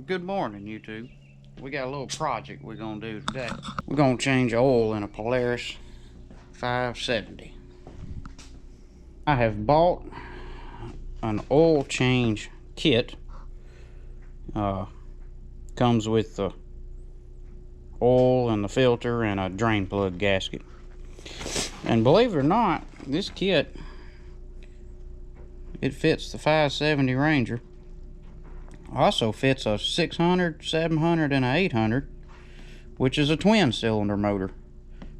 Good morning, YouTube. We got a little project we're gonna do today. We're gonna change oil in a Polaris 570. I have bought an oil change kit. Comes with the oil and the filter and a drain plug gasket. And believe it or not, this kit, it fits the 570 Ranger. Also fits a 600, 700, and a 800, which is a twin cylinder motor,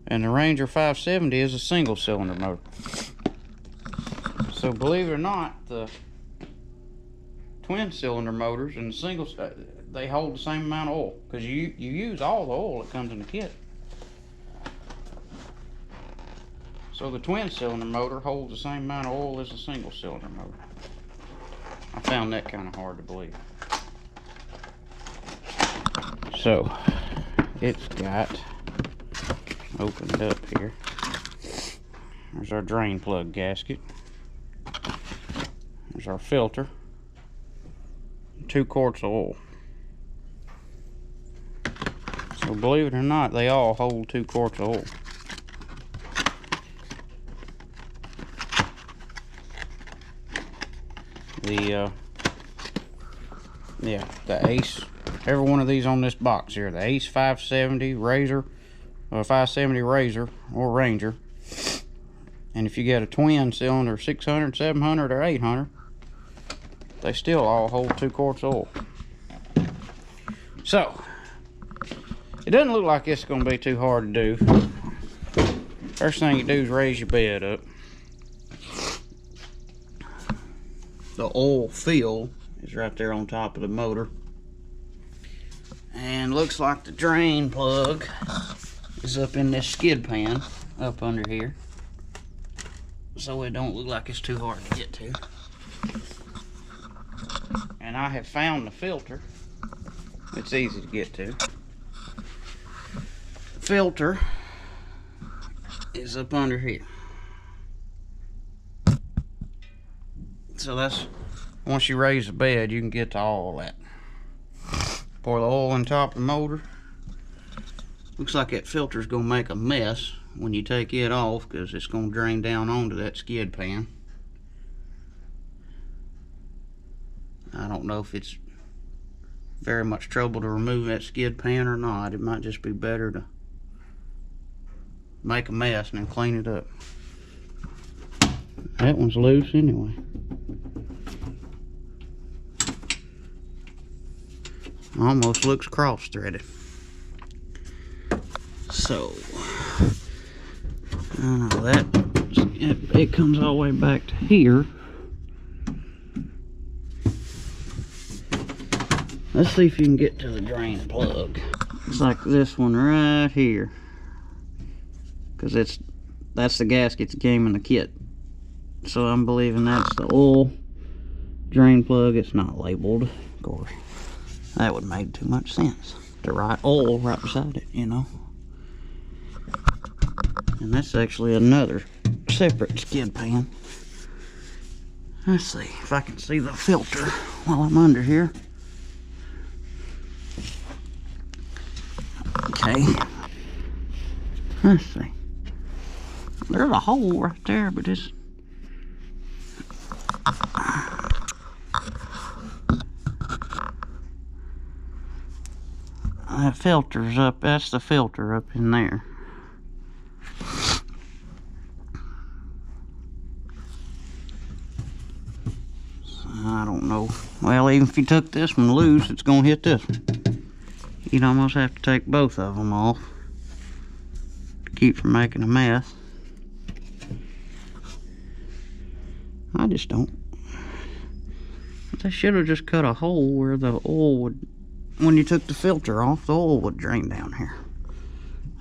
and the Ranger 570 is a single cylinder motor. So believe it or not, the twin cylinder motors and the single, they hold the same amount of oil, because you use all the oil that comes in the kit. So the twin cylinder motor holds the same amount of oil as the single cylinder motor. I found that kind of hard to believe. So it's got opened up here. There's our drain plug gasket. There's our filter. 2 quarts of oil. So believe it or not, they all hold 2 quarts of oil. The Ace, every one of these on this box here, the Ace 570 Razor, or 570 Razor or Ranger, and if you get a twin cylinder 600, 700, or 800, they still all hold 2 quarts of oil. So it doesn't look like it's going to be too hard to do. First thing you do is raise your bed up. The oil fill is right there on top of the motor, and looks like the drain plug is up in this skid pan up under here, so it don't look like it's too hard to get to. And I have found the filter. It's easy to get to. The filter is up under here. So that's, once you raise the bed, you can get to all that. Pour the oil on top of the motor. Looks like that filter's gonna make a mess when you take it off, because it's gonna drain down onto that skid pan. I don't know if it's very much trouble to remove that skid pan or not. It might just be better to make a mess and then clean it up. That one's loose anyway. Almost looks cross-threaded. So that it comes all the way back to here. Let's see if you can get to the drain plug. It's like this one right here, because that's the gasket that came in the kit. So I'm believing that's the oil drain plug. It's not labeled, of course. That would make too much sense to write oil right beside it, you know. And that's actually another separate skid pan. Let's see if I can see the filter while I'm under here. Okay. Let's see. There's a hole right there, but it's... that filter's up, that's the filter up in there. So I don't know. Well, even if you took this one loose, it's gonna hit this one. You'd almost have to take both of them off to keep from making a mess. I just don't. They should have just cut a hole where the oil would, when you took the filter off, the oil would drain down here.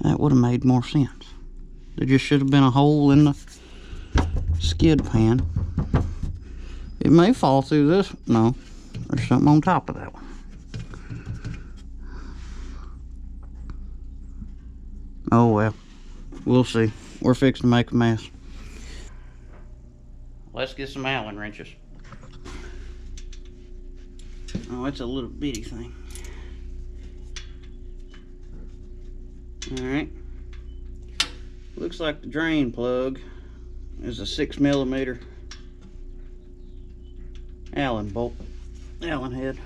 That would have made more sense. There just should have been a hole in the skid pan. It may fall through this. No, there's something on top of that one. Oh well, we'll see. We're fixing to make a mess. Let's get some Allen wrenches. Oh, it's a little bitty thing. Alright. Looks like the drain plug is a 6mm Allen bolt, Allen head.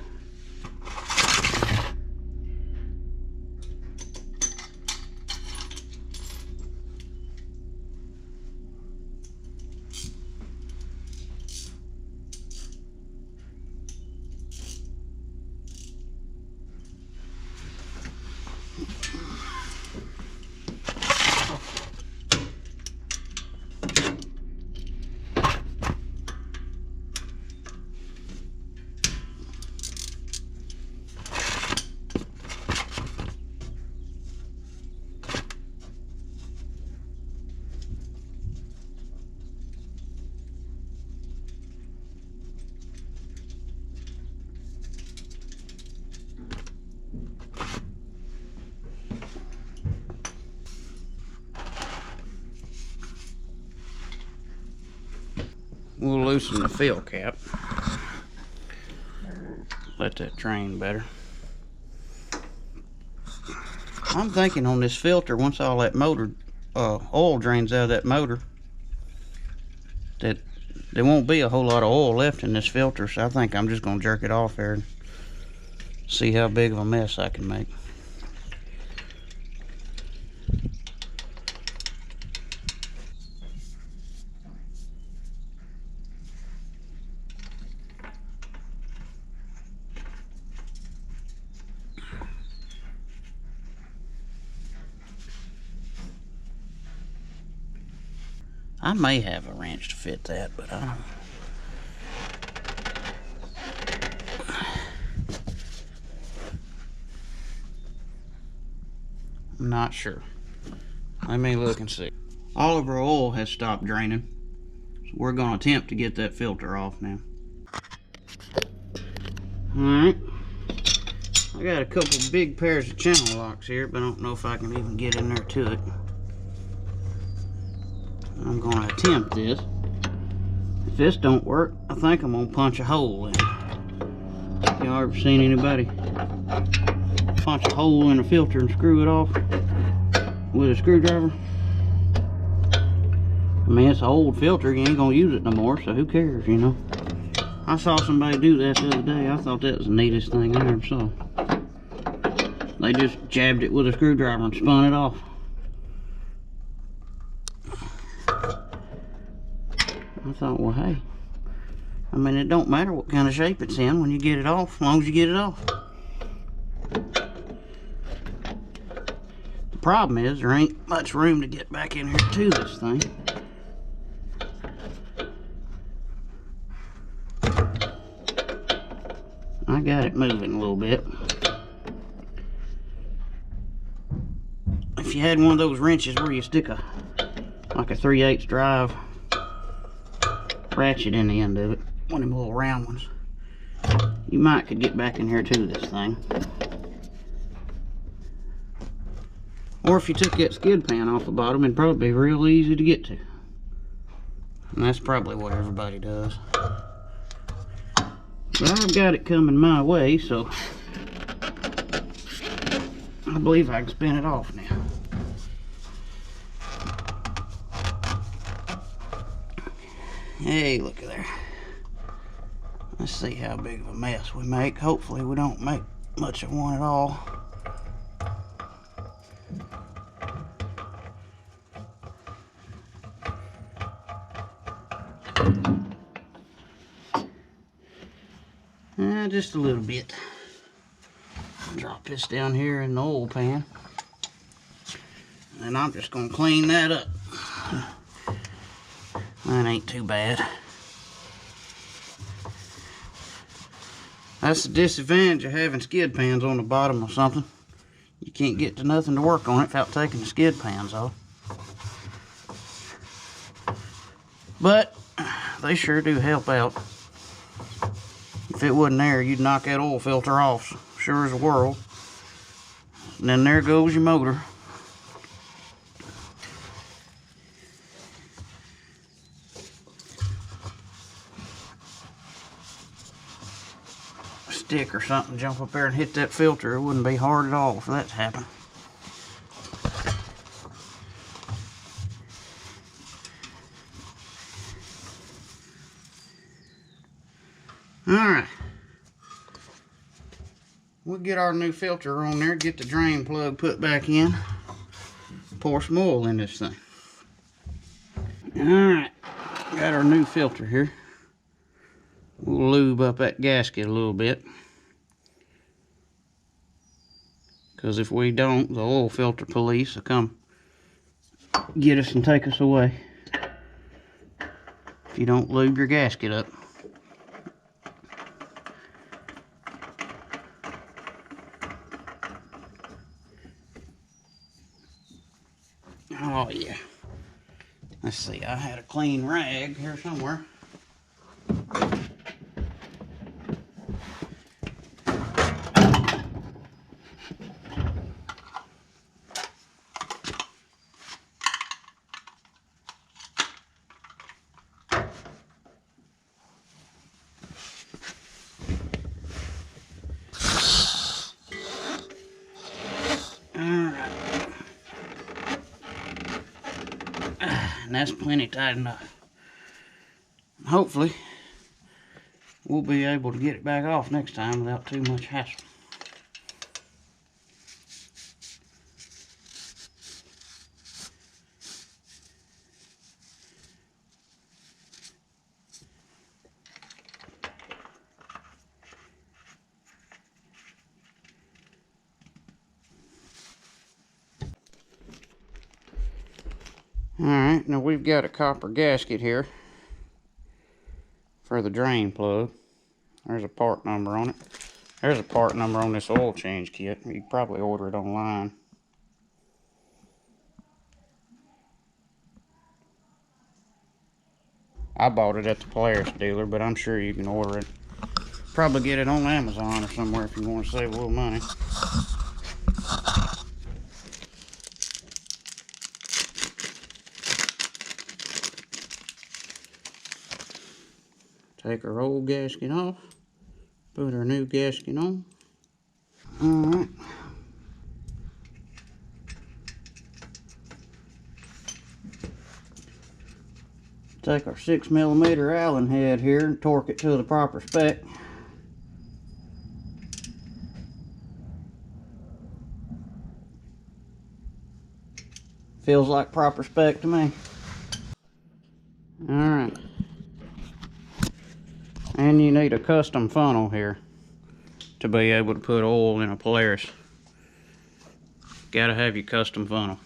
We'll loosen the fill cap. Let that drain better. I'm thinking on this filter, once all that motor oil drains out of that motor, that there won't be a whole lot of oil left in this filter, so I think I'm just going to jerk it off there and see how big of a mess I can make. I may have a wrench to fit that, but I don't. I'm not sure. Let me look and see. All of our oil has stopped draining, so we're going to attempt to get that filter off now. Alright. I got a couple big pairs of channel locks here, but I don't know if I can even get in there to it. I'm going to attempt this. If this don't work, I think I'm going to punch a hole in it. Y'all ever seen anybody punch a hole in a filter and screw it off with a screwdriver? I mean, it's an old filter. You ain't going to use it no more, so who cares, you know? I saw somebody do that the other day. I thought that was the neatest thing I ever saw. They just jabbed it with a screwdriver and spun it off. I thought, well, hey, I mean, it don't matter what kind of shape it's in when you get it off, as long as you get it off. The problem is there ain't much room to get back in here to this thing. I got it moving a little bit. If you had one of those wrenches where you stick like a 3/8 drive ratchet in the end of it, one of them little round ones, you might could get back in here to this thing. Or if you took that skid pan off the bottom, it'd probably be real easy to get to. And that's probably what everybody does. But I've got it coming my way, so I believe I can spin it off now. Hey, look at there. Let's see how big of a mess we make. Hopefully we don't make much of one at all. Just a little bit. Drop this down here in the oil pan. And I'm just going to clean that up. That ain't too bad. That's the disadvantage of having skid pans on the bottom of something. You can't get to nothing to work on it without taking the skid pans off. But they sure do help out. If it wasn't there, you'd knock that oil filter off, sure as the world. And then there goes your motor. stick or something jump up there and hit that filter, it wouldn't be hard at all for that to happen. Alright. We'll get our new filter on there, get the drain plug put back in, pour some oil in this thing. Alright, got our new filter here. We'll lube up that gasket a little bit, because if we don't, the oil filter police will come get us and take us away if you don't lube your gasket up. Oh yeah. Let's see, I had a clean rag here somewhere. And that's plenty tight enough. Hopefully, we'll be able to get it back off next time without too much hassle. Alright, now we've got a copper gasket here for the drain plug. There's a part number on it. There's a part number on this oil change kit. You can probably order it online. I bought it at the Polaris dealer, but I'm sure you can order it. Probably get it on Amazon or somewhere if you want to save a little money. Take our old gasket off, put our new gasket on. Alright. Take our 6mm Allen head here and torque it to the proper spec. Feels like proper spec to me. Alright. And you need a custom funnel here to be able to put oil in a Polaris. Gotta have your custom funnel.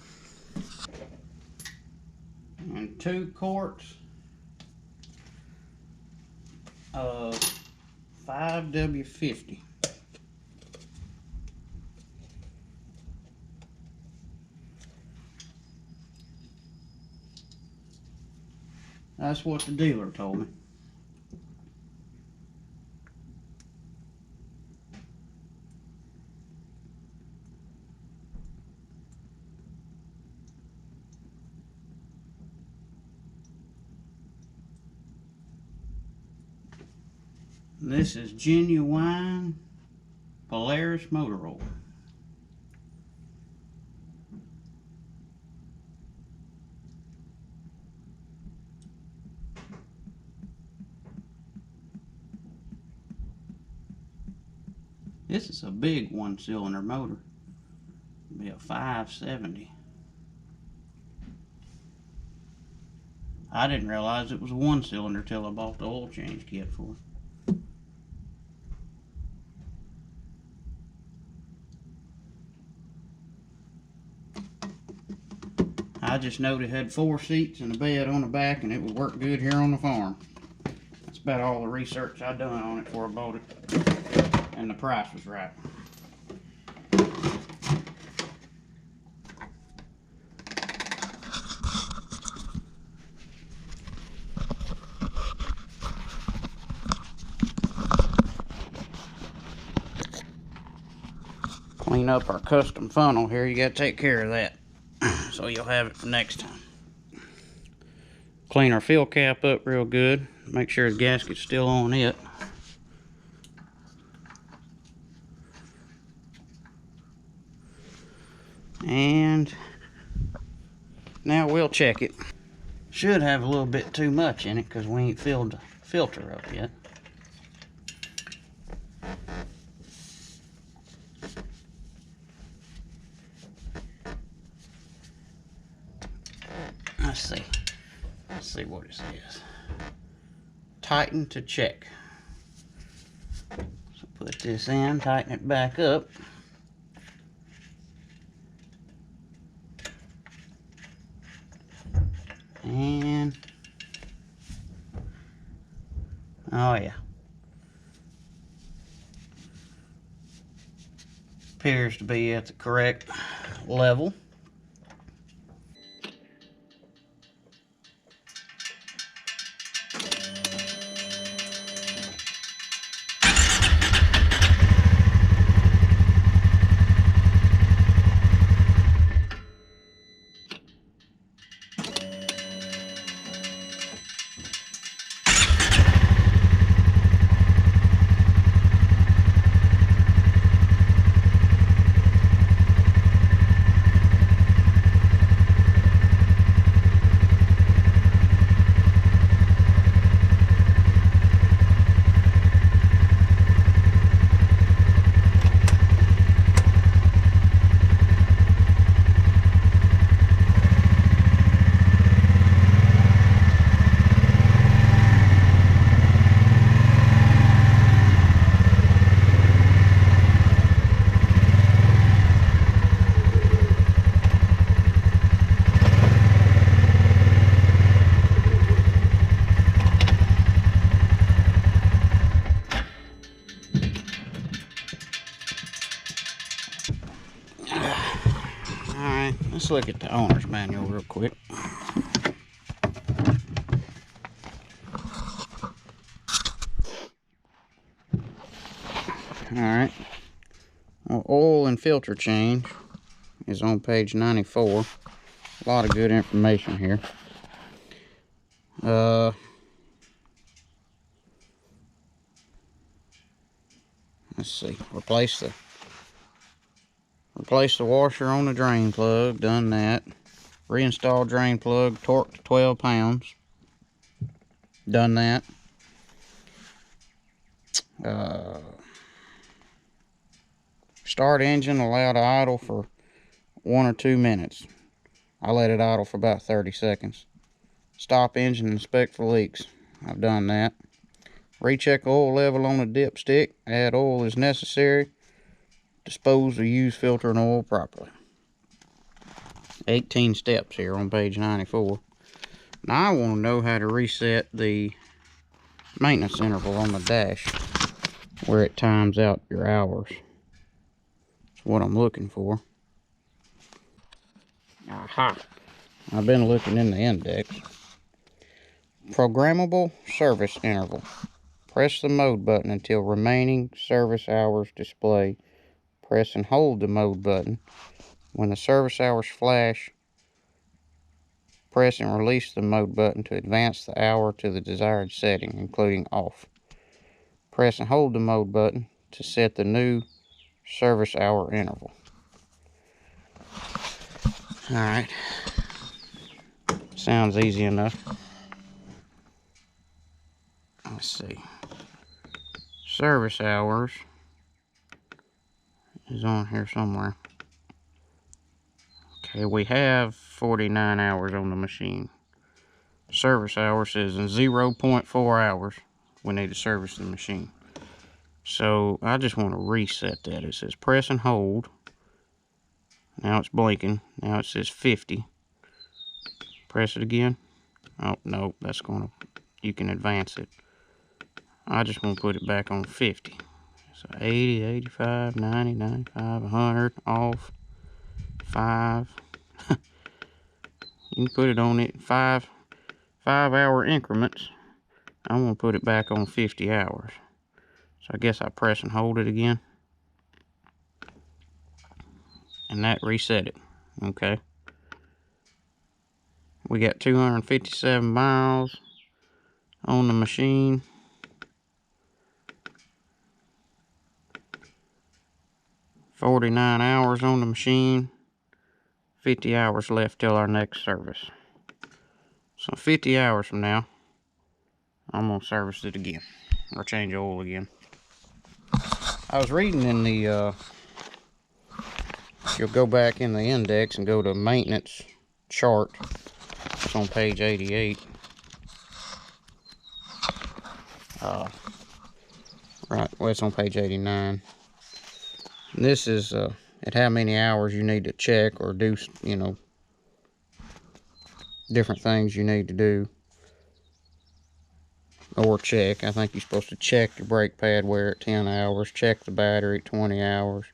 And 2 quarts of 5W50. That's what the dealer told me. This is genuine Polaris motor oil. This is a big 1-cylinder motor. It'll be a 570. I didn't realize it was a 1-cylinder till I bought the oil change kit for it. I just noted it had 4 seats and a bed on the back, and it would work good here on the farm. That's about all the research I done on it before I bought it, and the price was right. Clean up our custom funnel here. You got to take care of that, so you'll have it for next time. Clean our fill cap up real good. Make sure the gasket's still on it. And now we'll check it. Should have a little bit too much in it because we ain't filled the filter up yet. Let's see what it says. Tighten to check. So put this in, tighten it back up. And oh yeah. Appears to be at the correct level. Alright, let's look at the owner's manual real quick. Alright, well, oil and filter change is on page 94. A lot of good information here. Let's see, replace the washer on the drain plug, done that. Reinstall drain plug, torque to 12 pounds, done that. Start engine, allow to idle for 1 or 2 minutes. I let it idle for about 30 seconds. Stop engine, inspect for leaks. I've done that. Recheck oil level on the dipstick. Add oil as necessary. Dispose of used filter and oil properly. 18 steps here on page 94. Now I want to know how to reset the maintenance interval on the dash, where it times out your hours. That's what I'm looking for. Aha! I've been looking in the index. Programmable service interval. Press the mode button until remaining service hours display. Press and hold the mode button. When the service hours flash, press and release the mode button to advance the hour to the desired setting, including off. Press and hold the mode button to set the new service hour interval. Alright. Sounds easy enough. Let's see. Service hours is on here somewhere. Okay, we have 49 hours on the machine. Service hours says in 0.4 hours we need to service the machine. So I just want to reset that. It says press and hold. Now it's blinking. Now it says 50. Press it again. Oh, no, that's gonna, you can advance it. I just want to put it back on 50. So 80, 85, 90, 95, 100, off, 5. You can put it on it 5 hour increments. I want to put it back on 50 hours. So I guess I press and hold it again. And that reset it. Okay. We got 257 miles on the machine. $49 on the machine. 50 hours left till our next service. So 50 hours from now, I'm gonna service it again, or change oil again. I was reading in the, you'll go back in the index and go to maintenance chart. It's on page 88. Right, well, it's on page 89. And this is at how many hours you need to check or do, you know, different things you need to do. Or check. I think you're supposed to check your brake pad wear at 10 hours, check the battery at 20 hours.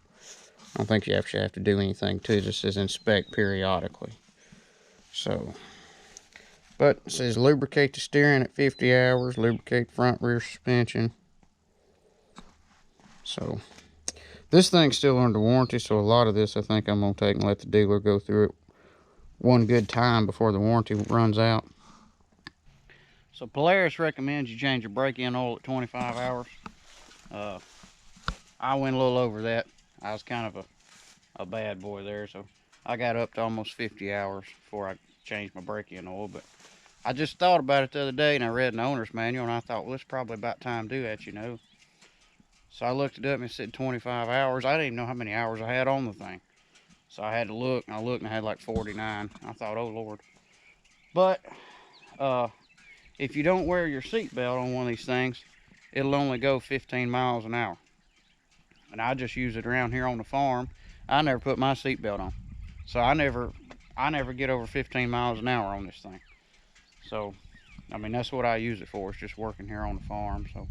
I don't think you actually have to do anything to it. It says inspect periodically. So, but it says lubricate the steering at 50 hours, lubricate front rear suspension. So, this thing's still under warranty, so a lot of this I think I'm going to take and let the dealer go through it one good time before the warranty runs out. So Polaris recommends you change your brake-in oil at 25 hours. I went a little over that. I was kind of a bad boy there, so I got up to almost 50 hours before I changed my brake-in oil. But I just thought about it the other day, and I read an owner's manual, and I thought, well, it's probably about time to do that, you know. So I looked it up, and it said 25 hours. I didn't even know how many hours I had on the thing. So I had to look, and I looked, and I had like 49. I thought, oh, Lord. But if you don't wear your seatbelt on one of these things, it'll only go 15 miles an hour. And I just use it around here on the farm. I never put my seatbelt on. So I never get over 15 miles an hour on this thing. So, I mean, that's what I use it for. It's just working here on the farm. So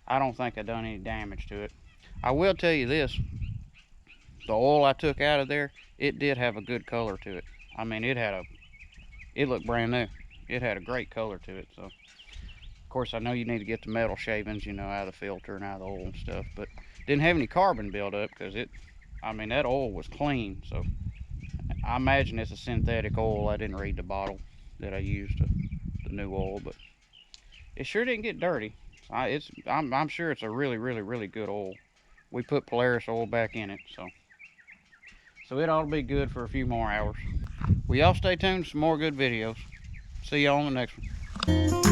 I don't think I done any damage to it. I will tell you this. The oil I took out of there, it did have a good color to it. I mean, it looked brand new. It had a great color to it. So, of course, I know you need to get the metal shavings, you know, out of the filter and out of the oil and stuff, but didn't have any carbon buildup because I mean, that oil was clean. So I imagine it's a synthetic oil. I didn't read the bottle that I used, the new oil, but it sure didn't get dirty. I'm sure it's a really, really, really good oil. We put Polaris oil back in it, so it ought to be good for a few more hours. Well, y'all stay tuned for some more good videos. See y'all on the next one.